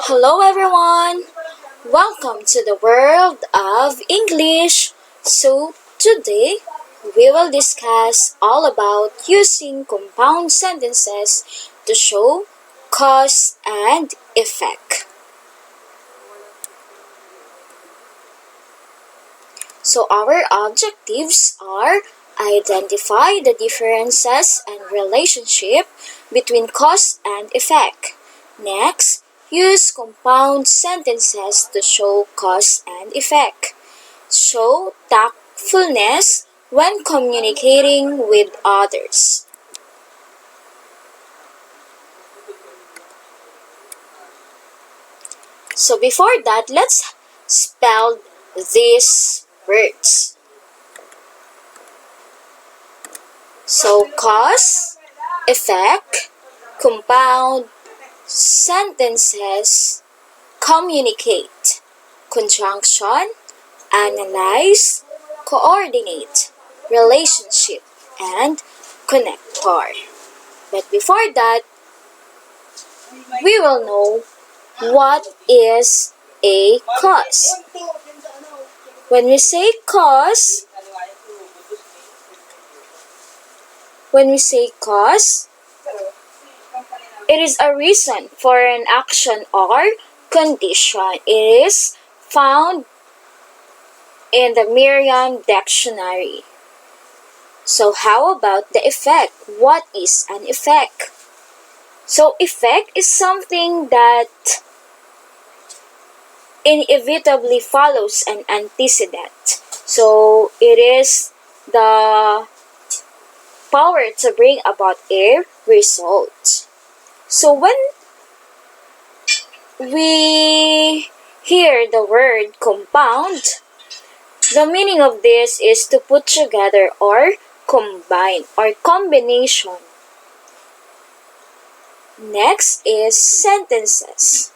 Hello everyone! Welcome to the world of English. So today we will discuss all about using compound sentences to show cause and effect. So our objectives are identify the differences and relationship between cause and effect. Next, use compound sentences to show cause and effect. Show tactfulness when communicating with others. So before that, let's spell these words. So cause, effect, compound, sentences, communicate, conjunction, analyze, coordinate, relationship, and connector. But before that, we will know what is a cause. When we say cause, it is a reason for an action or condition. It is found in the Merriam Dictionary. So how about the effect? What is an effect? So effect is something that inevitably follows an antecedent. So it is the power to bring about a result. So when we hear the word compound, the meaning of this is to put together or combine or combination. Next is sentences.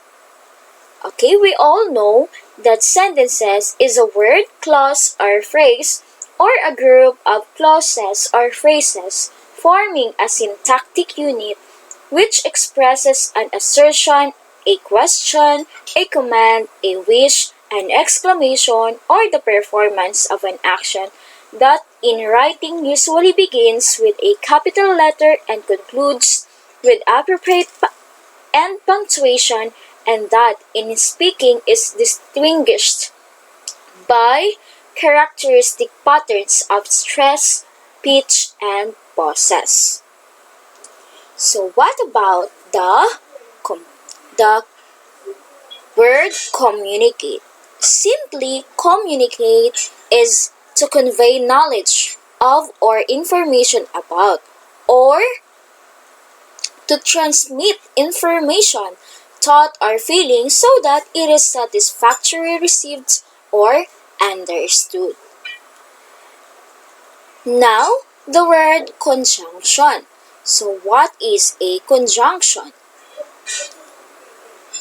Okay, we all know that sentences is a word, clause, or phrase, or a group of clauses or phrases forming a syntactic unit which expresses an assertion, a question, a command, a wish, an exclamation, or the performance of an action that in writing usually begins with a capital letter and concludes with appropriate and punctuation, and that in speaking is distinguished by characteristic patterns of stress, pitch, and pauses. So what about the word communicate? Simply communicate is to convey knowledge of or information about, or to transmit information, thought, or feeling so that it is satisfactorily received or understood. Now, the word conjunction. So, what is a conjunction?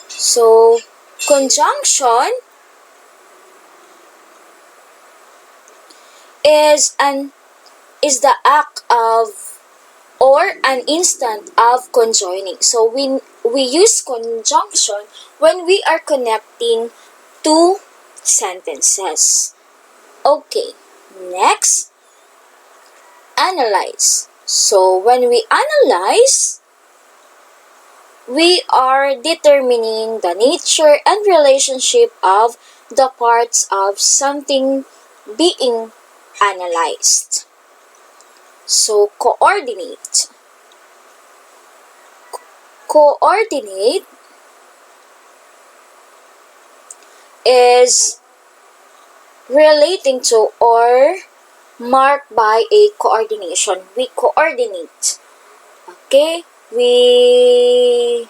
So, conjunction is the act of or an instant of conjoining. So we use conjunction when we are connecting two sentences. Okay, next, analyze. So when we analyze, we are determining the nature and relationship of the parts of something being analyzed. So coordinate. Coordinate is relating to or marked by a coordination. We coordinate. Okay? We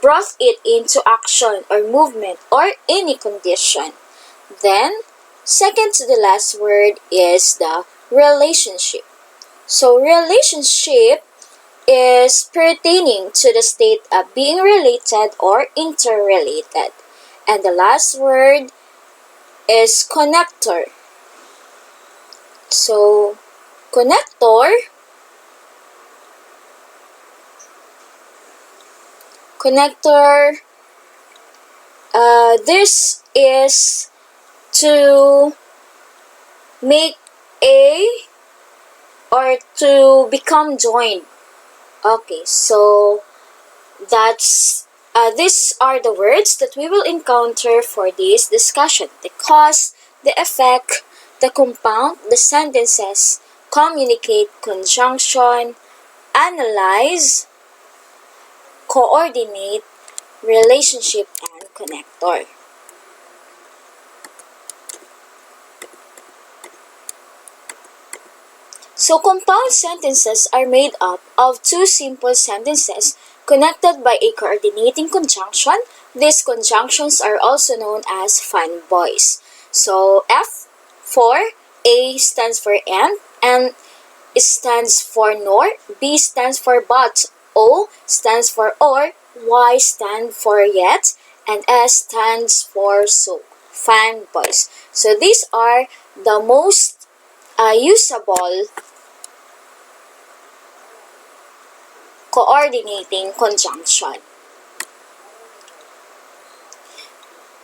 brought it into action or movement or any condition. Then, second to the last word is the relationship. So relationship is pertaining to the state of being related or interrelated. And the last word is connector. So Connector, this is to make a or to become joined. Okay, so these are the words that we will encounter for this discussion: the cause, the effect, the compound, the sentences, communicate, conjunction, analyze, coordinate, relationship, and connector. So compound sentences are made up of two simple sentences connected by a coordinating conjunction. These conjunctions are also known as fanboys. So F for A stands for and stands for nor, B stands for but, O stands for or, Y stands for yet, and S stands for so. Fanboys. So these are the most usable coordinating conjunction.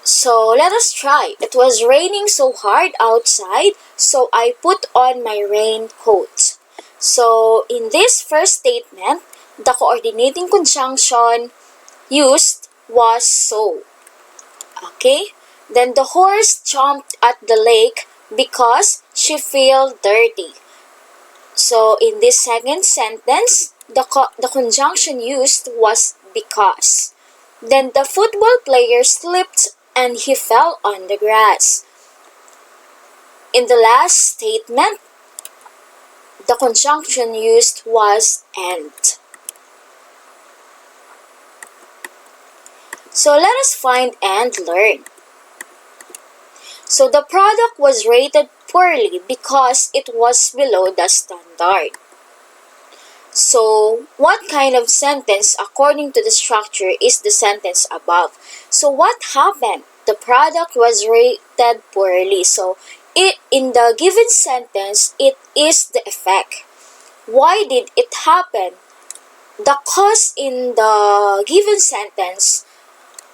So let us try. It was raining so hard outside, so I put on my raincoat. So in this first statement, the coordinating conjunction used was so. Okay? Then the horse jumped at the lake because she felt dirty. So in this second sentence, the conjunction used was because. Then the football player slipped and he fell on the grass. In the last statement, the conjunction used was and. So let us find and learn. So the product was rated poorly because it was below the standard. So what kind of sentence according to the structure is the sentence above? So what happened? The product was rated poorly. So in the given sentence, it is the effect. Why did it happen? The cause in the given sentence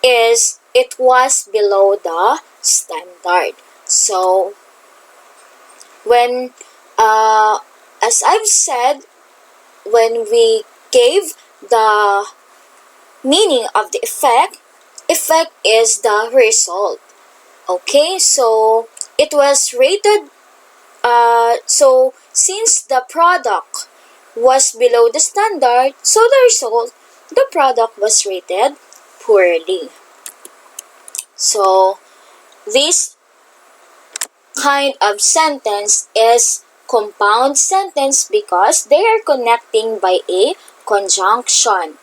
is it was below the standard. So when as I've said, when we gave the meaning of the effect is the result. Okay, so it was rated, so since the product was below the standard, so the result, the product was rated poorly. So this kind of sentence is compound sentence because they are connecting by a conjunction,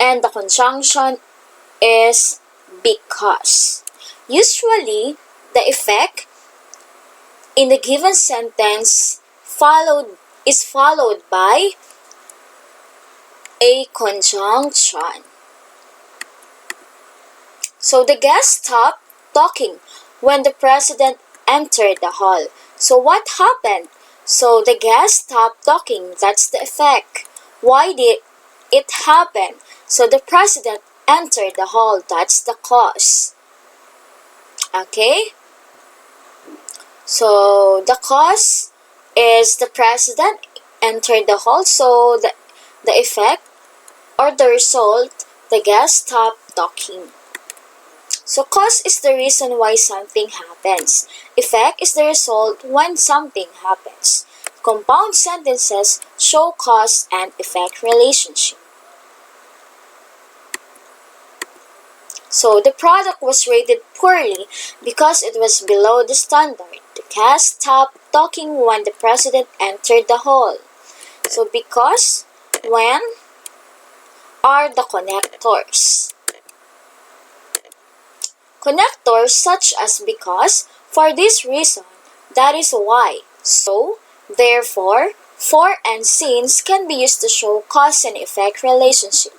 and the conjunction is because. Usually, the effect in the given sentence is followed by a conjunction. So the guest stopped talking when the president entered the hall. So what happened? So the guest stopped talking. That's the effect. Why did it happen? So the president entered the hall. That's the cause. Okay? So the cause is the president entered the hall. So the effect or the result, the guest stopped talking. So cause is the reason why something happens. Effect is the result when something happens. Compound sentences show cause and effect relationship. So the product was rated poorly because it was below the standard. The guest stopped talking when the president entered the hall. So because, when, are the connectors. Connectors such as because, for this reason, that is why, so, therefore, for, and since can be used to show cause and effect relationship.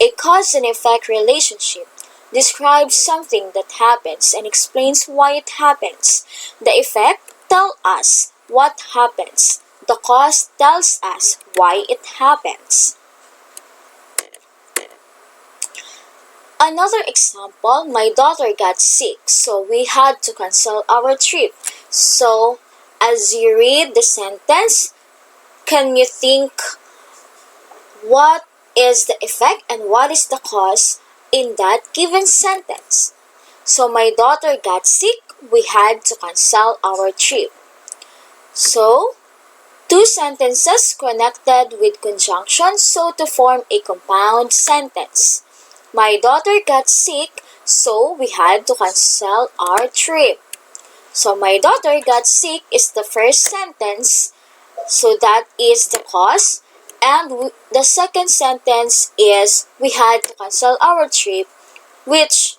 A cause and effect relationship describes something that happens and explains why it happens. The effect tells us what happens. the cause tells us why it happens. Another example, my daughter got sick, so we had to cancel our trip. So, as you read the sentence, can you think what is the effect and what is the cause in that given sentence? So, my daughter got sick, we had to cancel our trip. So, two sentences connected with conjunction so to form a compound sentence. My daughter got sick, so we had to cancel our trip. So my daughter got sick is the first sentence, so that is the cause. And the second sentence is we had to cancel our trip, which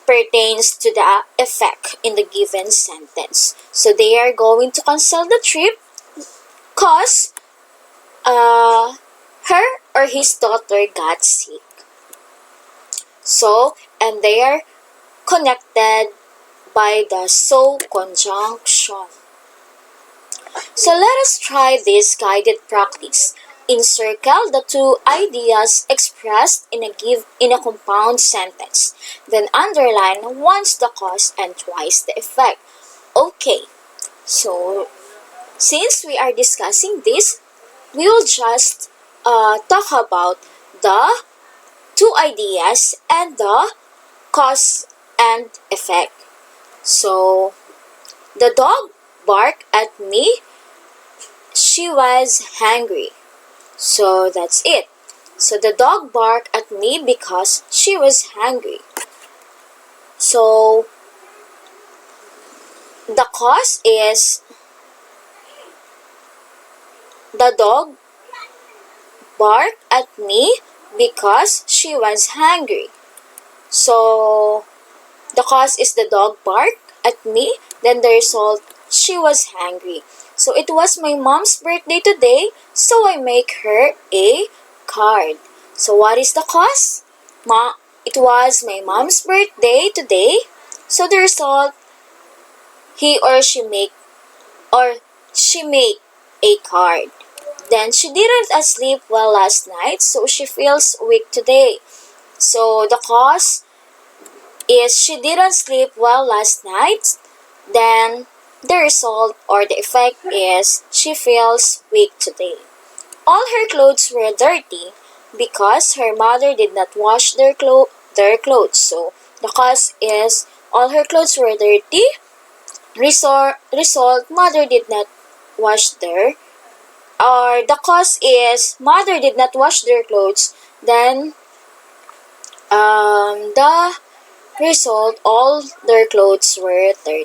pertains to the effect in the given sentence. So they are going to cancel the trip cause her or his daughter got sick. So, and they are connected by the so conjunction. So let us try this guided practice. Encircle the two ideas expressed in a compound sentence. Then underline once the cause and twice the effect. Okay, so since we are discussing this, we will just talk about the two ideas and the cause and effect. So, the dog barked at me. She was hungry. So, that's it. So, the dog barked at me because she was hungry. So, the cause is the dog barked at me because she was hungry. So, the cause is the dog barked at me, then the result, she was hungry. So, it was my mom's birthday today, so I make her a card. So, what is the cause? It was my mom's birthday today, so the result, he or she make a card. Then she didn't sleep well last night, so she feels weak today. So the cause is she didn't sleep well last night. Then the result or the effect is she feels weak today. All her clothes were dirty because her mother did not wash their clothes. So the cause is all her clothes were dirty. Result, mother did not wash their, or the cause is mother did not wash their clothes, then the result, all their clothes were dirty.